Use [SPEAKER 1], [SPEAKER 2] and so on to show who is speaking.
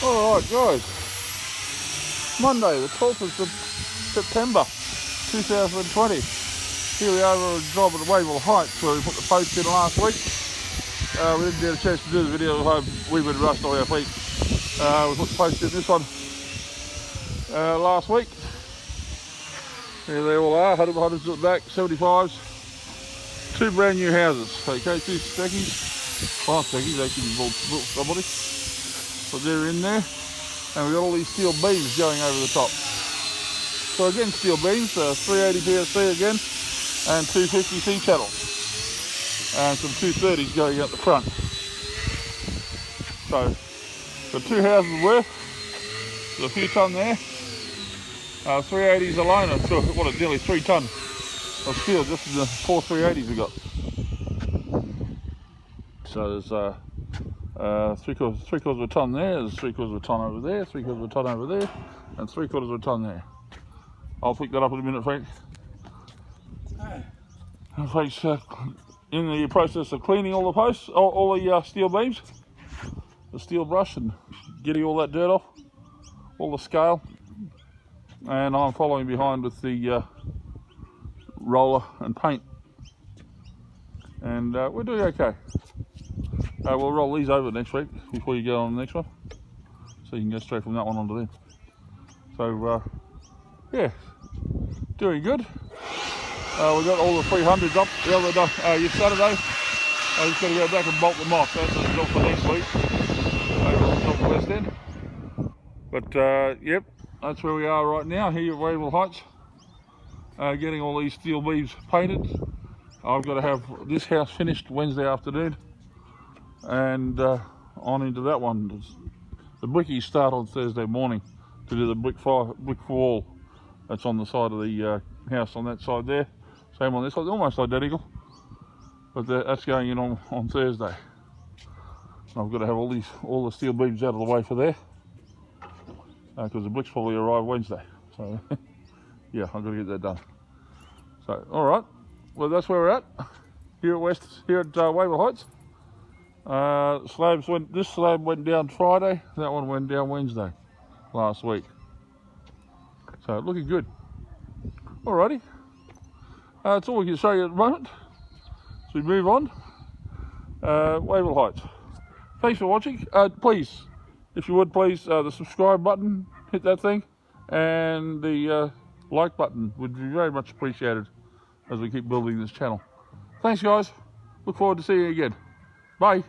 [SPEAKER 1] Alright guys, Monday the 12th of September 2020. Here we are on a job at Wavel Heights where we put the post in last week. We didn't get a chance to do the video, we've been rushed all our week. We put the post in this one last week. There they all are, 100s at the back, 75s. Two brand new houses, okay, two stackies. Well, not stackies, they should be built somebody. But they're in there, and we've got all these steel beams going over the top. So again, steel beams, 380 PSC again, and 250 C channels, and some 230s going out the front. So, got two houses worth, there's a few tonne there. 380s alone, what is nearly 3 tonne of steel, just in the 4 380s we got. So there's three quarters of a tonne there, there's 3/4 of a tonne over there, 3/4 of a tonne over there, and 3/4 of a tonne there. I'll pick that up in a minute, Frank. Frank's in the process of cleaning all the posts, all the steel beams, the steel brush, and getting all that dirt off, all the scale. And I'm following behind with the roller and paint. And we're doing okay. We'll roll these over next week before you go on the next one, so you can go straight from that one onto them. So yeah, doing good. We got all the 300s up the other day, Saturday. I just got to go back and bolt them off. That's the job for next week over on the top of the west end. But yep, that's where we are right now here at Wavel Heights, getting all these steel beams painted. I've got to have this house finished Wednesday afternoon, and on into that one. The brickies start on Thursday morning to do the brick wall that's on the side of the house on that side there. Same on this side, almost identical, but that's going in on Thursday. I've got to have all the steel beams out of the way for there, because the bricks probably arrive Wednesday. So yeah, I've got to get that done. So all right, well that's where we're at here at Wavel Heights. This slab went down Friday, that one went down Wednesday last week. So looking good. Alrighty, that's all we can show you at the moment. So we move on. Wavel Heights. Thanks for watching. Please, if you would please, the subscribe button, hit that thing, and the like button would be very much appreciated as we keep building this channel. Thanks guys, look forward to seeing you again. Bye.